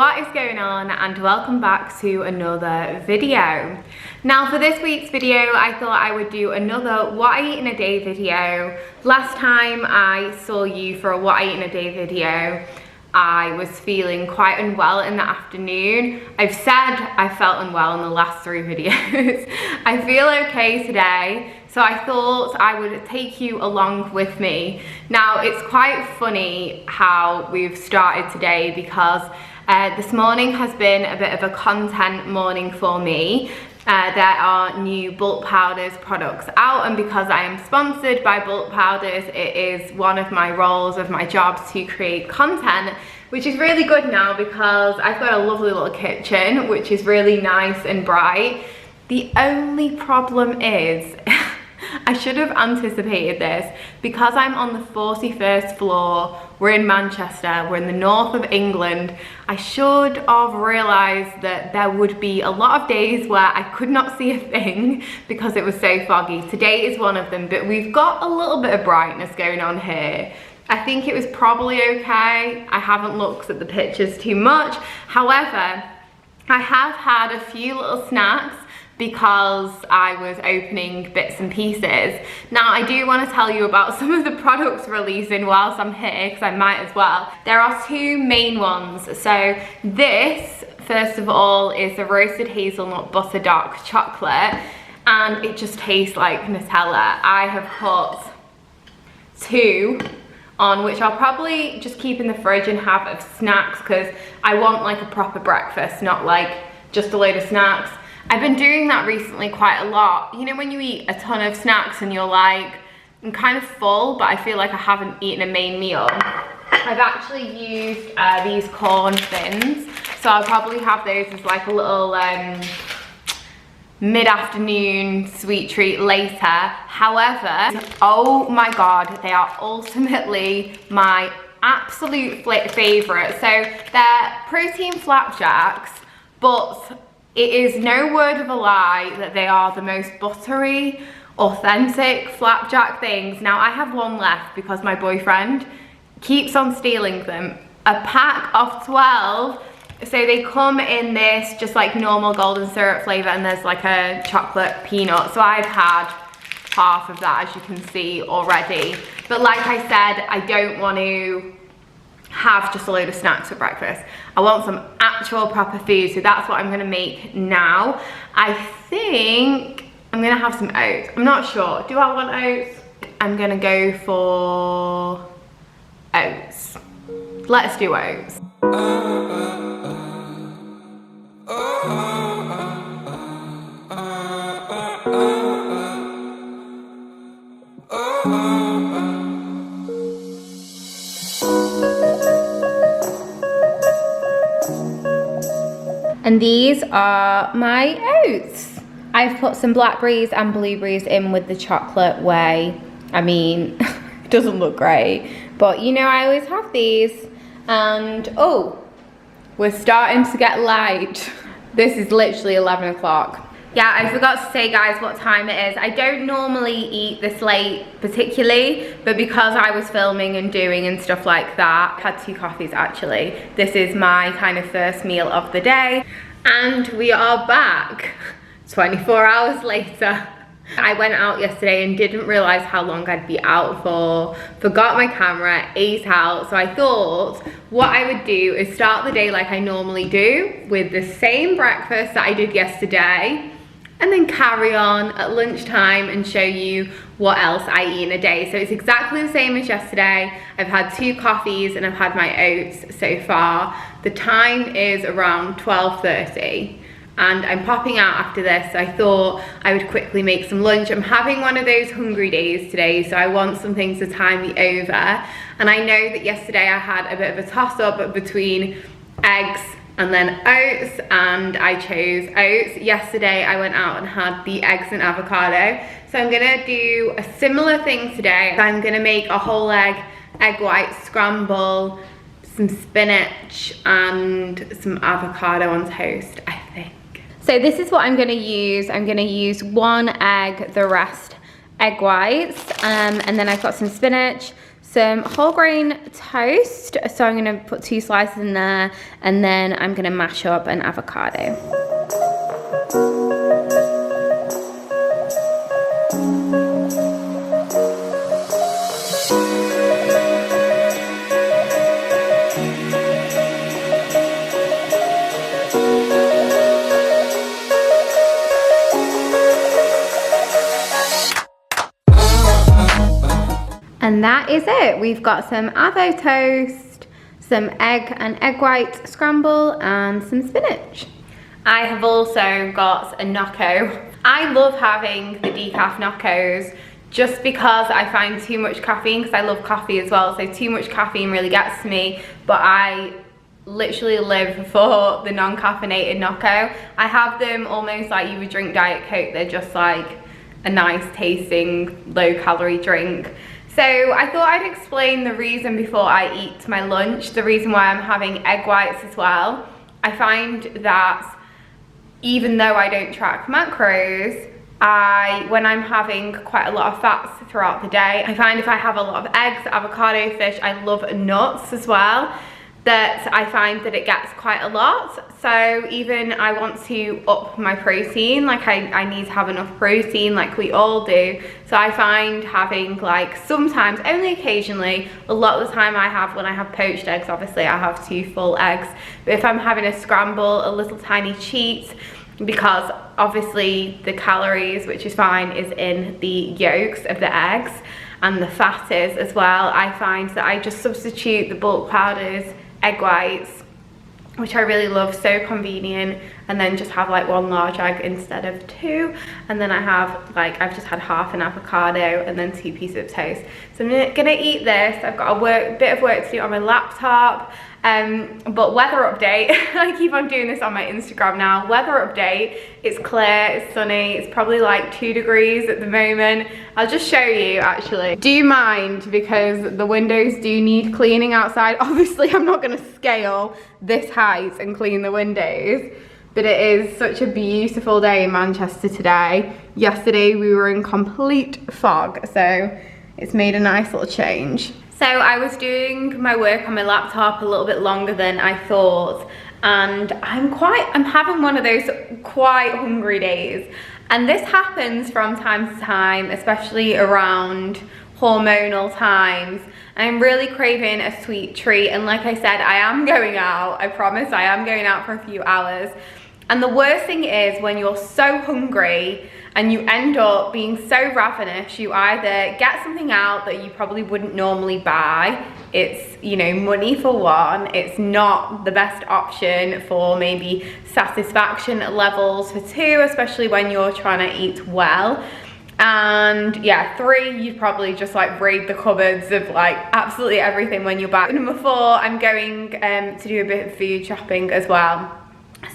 What is going on, and welcome back to another video. Now for this week's video, I thought I would do another what I eat in a day video. Last time I saw you for a what I eat in a day video, I was feeling quite unwell in the afternoon. I've said I felt unwell in the last 3 videos. I feel okay today, so I thought I would take you along with me. Now it's quite funny how we've started today because this morning has been a bit of a content morning for me. There are new bulk powders products out, and because I am sponsored by bulk powders, it is one of my roles of my job to create content, which is really good now because I've got a lovely little kitchen which is really nice and bright. The only problem is I should have anticipated this. Because I'm on the 41st floor, we're in Manchester, we're in the north of England, I should have realised that there would be a lot of days where I could not see a thing because it was so foggy. Today is one of them, but we've got a little bit of brightness going on here. I think it was probably okay. I haven't looked at the pictures too much. However, I have had a few little snacks because I was opening bits and pieces. Now I do want to tell you about some of the products releasing whilst I'm here, because I might as well. There are 2 main ones. So this, first of all, is the roasted hazelnut butter dark chocolate, and it just tastes like Nutella. I have put 2 on, which I'll probably just keep in the fridge and have as snacks because I want like a proper breakfast, not like just a load of snacks. I've been doing that recently quite a lot. You know when you eat a ton of snacks and you're like, I'm kind of full, but I feel like I haven't eaten a main meal. I've actually used these corn thins, so I'll probably have those as like a little mid-afternoon sweet treat later. However, oh my god, they are ultimately my absolute favourite. So they're protein flapjacks, but it is no word of a lie that they are the most buttery, authentic flapjack things. Now I have one left because my boyfriend keeps on stealing them. A pack of 12. So they come in this just like normal golden syrup flavour, and there's like a chocolate peanut. So I've had half of that, as you can see already. But like I said, I don't want to have just a load of snacks for breakfast. I want some actual proper food, so that's what I'm gonna make now. I think I'm gonna have some oats. I'm not sure. Do I want oats? I'm gonna go for oats. Let's do oats. And these are my oats. I've put some blackberries and blueberries in with the chocolate whey. I mean, it doesn't look great, but you know I always have these. And oh, we're starting to get light. This is literally 11 o'clock. Yeah, I forgot to say guys what time it is. I don't normally eat this late particularly, but because I was filming and doing and stuff like that, I had 2 coffees actually. This is my kind of first meal of the day. And we are back 24 hours later. I went out yesterday and didn't realise how long I'd be out for. Forgot my camera, ate out. So I thought what I would do is start the day like I normally do with the same breakfast that I did yesterday, and then carry on at lunchtime and show you what else I eat in a day. So it's exactly the same as yesterday. I've had 2 coffees and I've had my oats so far. The time is around 12:30 and I'm popping out after this, so I thought I would quickly make some lunch. I'm having one of those hungry days today, so I want something to tide me over. And I know that yesterday I had a bit of a toss-up between eggs and then oats, and I chose oats. Yesterday I went out and had the eggs and avocado, so I'm gonna do a similar thing today. I'm gonna make a whole egg white scramble, some spinach and some avocado on toast, I think. So this is what I'm gonna use. I'm gonna use 1 egg, the rest egg whites, and then I've got some spinach, some whole grain toast. So I'm gonna put 2 slices in there, and then I'm gonna mash up an avocado. And that is it. We've got some avo toast, some egg and egg white scramble, and some spinach. I have also got a Nocco. I love having the decaf Noccos just because I find too much caffeine, because I love coffee as well, so too much caffeine really gets to me, but I literally live for the non-caffeinated Nocco. I have them almost like you would drink Diet Coke. They're just like a nice tasting, low calorie drink. So I thought I'd explain the reason before I eat my lunch, the reason why I'm having egg whites as well. I find that even though I don't track macros, when I'm having quite a lot of fats throughout the day, I find if I have a lot of eggs, avocado, fish, I love nuts as well, that I find that it gets quite a lot. So even I want to up my protein, like I need to have enough protein like we all do. So I find having, like, sometimes, only occasionally, a lot of the time when I have poached eggs, obviously I have 2 full eggs. But if I'm having a scramble, a little tiny cheat, because obviously the calories, which is fine, is in the yolks of the eggs, and the fat is as well, I find that I just substitute the bulk powders, egg whites, which I really love, so convenient, and then just have like 1 large egg instead of 2, and then I have, like, I've just had half an avocado and then 2 pieces of toast. So I'm gonna eat this. I've got a bit of work to do on my laptop, but weather update, I keep on doing this on my Instagram now. Weather update, it's clear, it's sunny, it's probably like 2 degrees at the moment. I'll just show you actually. Do you mind, because the windows do need cleaning outside. Obviously I'm not gonna scale this height and clean the windows, but it is such a beautiful day in Manchester today. Yesterday we were in complete fog, so it's made a nice little change. So I was doing my work on my laptop a little bit longer than I thought, and I'm having one of those quite hungry days. And this happens from time to time, especially around hormonal times. I'm really craving a sweet treat, and like I said, I am going out. I promise I am going out for a few hours. And the worst thing is when you're so hungry and you end up being so ravenous, you either get something out that you probably wouldn't normally buy. It's, you know, money for one. It's not the best option for maybe satisfaction levels for 2, especially when you're trying to eat well. And yeah, 3, you'd probably just like raid the cupboards of like absolutely everything when you're back. Number 4, I'm going to do a bit of food shopping as well.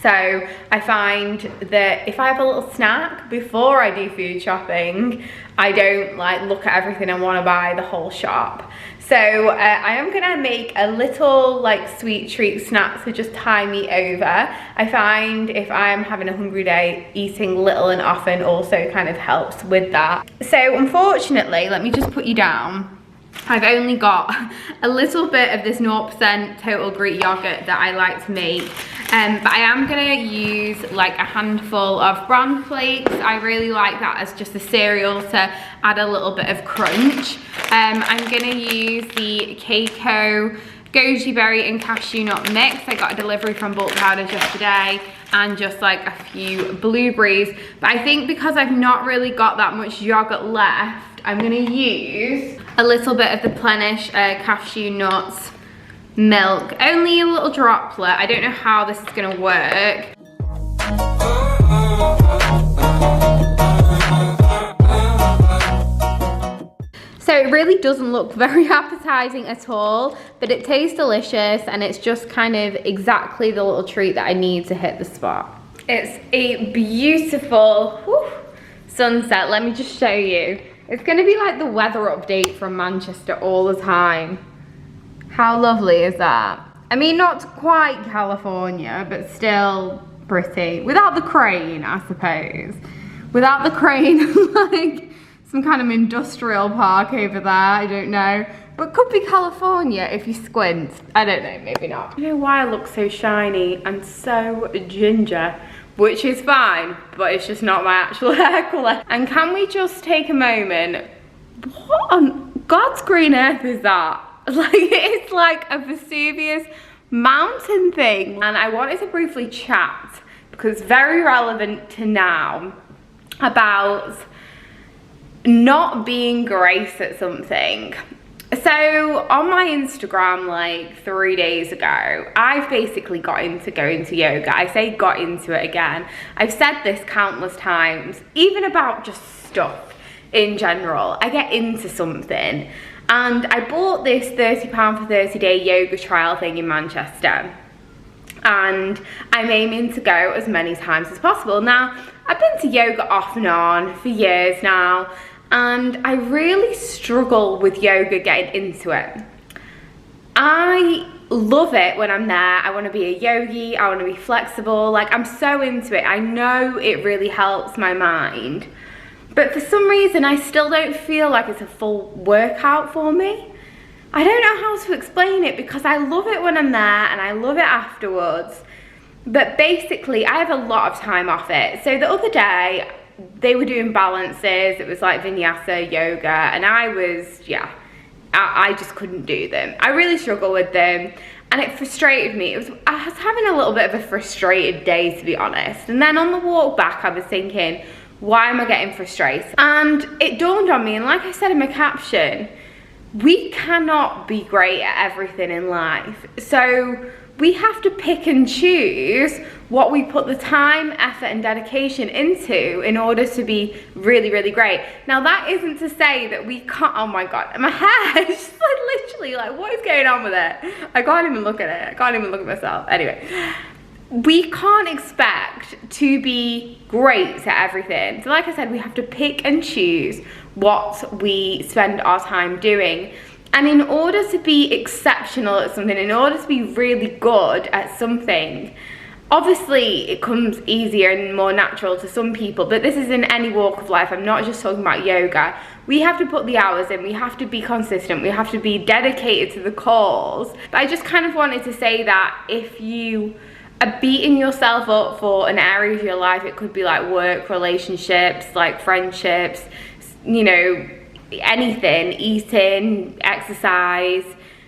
So I find that if I have a little snack before I do food shopping, I don't like look at everything and want to buy the whole shop. So I am gonna make a little like sweet treat snack to just tie me over. I find if I'm having a hungry day, eating little and often also kind of helps with that. So unfortunately, let me just put you down. I've only got a little bit of this 0% total Greek yogurt that I like to make, but I am gonna use like a handful of bran flakes. I really like that as just a cereal to add a little bit of crunch. I'm gonna use the Keiko goji berry and cashew nut mix. I got a delivery from Bulk Powders yesterday, and just like a few blueberries. But I think because I've not really got that much yogurt left, I'm gonna use a little bit of the Plenish cashew nuts milk, only a little droplet. I don't know how this is gonna work. So it really doesn't look very appetizing at all, but it tastes delicious, and it's just kind of exactly the little treat that I need to hit the spot. It's a beautiful sunset. Let me just show you. It's gonna be like the weather update from Manchester all the time. How lovely is that? I mean, not quite California, but still pretty. Without the crane, I suppose. Without the crane, like some kind of industrial park over there, I don't know. but could be California if you squint. I don't know, maybe not. You know why I look so shiny and so ginger? Which is fine, but it's just not my actual hair colour. And can we just take a moment? What on God's green earth is that? Like, it's like a Vesuvius mountain thing. And I wanted to briefly chat, because it's very relevant to now, about not being Grace at something. So on my Instagram like 3 days ago, I've basically got into going to yoga. I say got into it again. I've said this countless times, even about just stuff in general. I get into something, and I bought this £30 for 30-day yoga trial thing in Manchester, and I'm aiming to go as many times as possible. Now, I've been to yoga off and on for years now, and I really struggle with yoga getting into it. I love it when I'm there. I want to be a yogi, I want to be flexible, like I'm so into it. I know it really helps my mind, but for some reason I still don't feel like it's a full workout for me. I don't know how to explain it, because I love it when I'm there and I love it afterwards, but basically I have a lot of time off it. So the other day they were doing balances, it was like vinyasa yoga, and I was, yeah, I just couldn't do them. I really struggle with them, and it frustrated me. I was having a little bit of a frustrated day, to be honest. And then on the walk back I was thinking, why am I getting frustrated? And it dawned on me, and like I said in my caption, we cannot be great at everything in life. So we have to pick and choose what we put the time, effort and dedication into in order to be really, really great. Now that isn't to say that we can't, oh my God, my hair is just like literally like, what is going on with it? I can't even look at it. I can't even look at myself. Anyway, we can't expect to be great at everything. So like I said, we have to pick and choose what we spend our time doing. And in order to be exceptional at something, in order to be really good at something, obviously it comes easier and more natural to some people, but this is in any walk of life. I'm not just talking about yoga. We have to put the hours in, we have to be consistent, we have to be dedicated to the cause. But I just kind of wanted to say that if you are beating yourself up for an area of your life, it could be like work, relationships, like friendships, you know, anything, eating, exercise,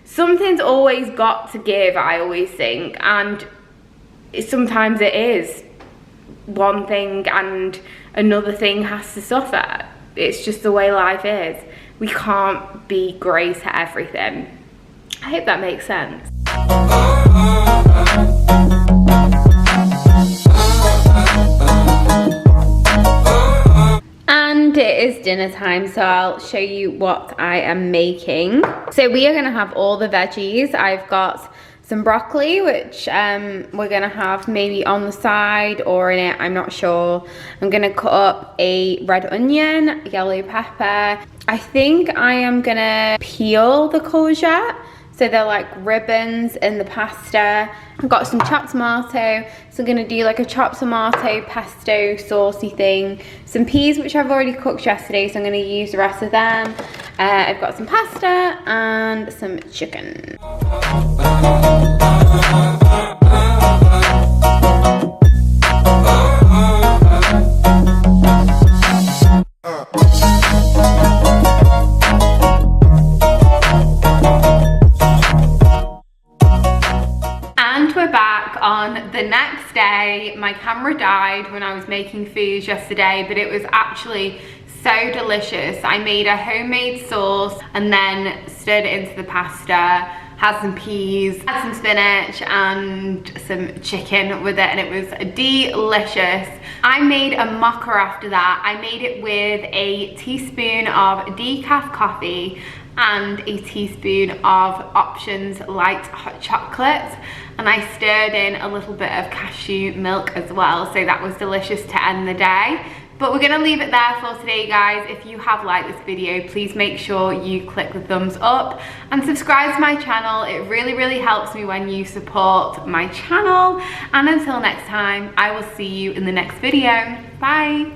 something's always got to give, I always think. And sometimes it is one thing and another thing has to suffer. It's just the way life is. We can't be great at everything. I hope that makes sense. And it is dinner time, so I'll show you what I am making. So we are gonna have all the veggies. I've got some broccoli, which we're gonna have maybe on the side or in it, I'm not sure. I'm gonna cut up a red onion, yellow pepper. I think I am gonna peel the courgette, so they're like ribbons in the pasta. I've got some chopped tomato, so I'm gonna do like a chopped tomato pesto saucy thing. Some peas, which I've already cooked yesterday, so I'm gonna use the rest of them. I've got some pasta and some chicken. On the next day, my camera died when I was making food yesterday, but it was actually so delicious. I made a homemade sauce and then stirred it into the pasta, had some peas, had some spinach and some chicken with it, and it was delicious. I made a mocha after that. I made it with a teaspoon of decaf coffee and a teaspoon of Options light hot chocolate, and I stirred in a little bit of cashew milk as well, so that was delicious to end the day. But we're gonna leave it there for today, guys. If you have liked this video, please make sure you click the thumbs up and subscribe to my channel. It really, really helps me when you support my channel. And until next time, I will see you in the next video. Bye.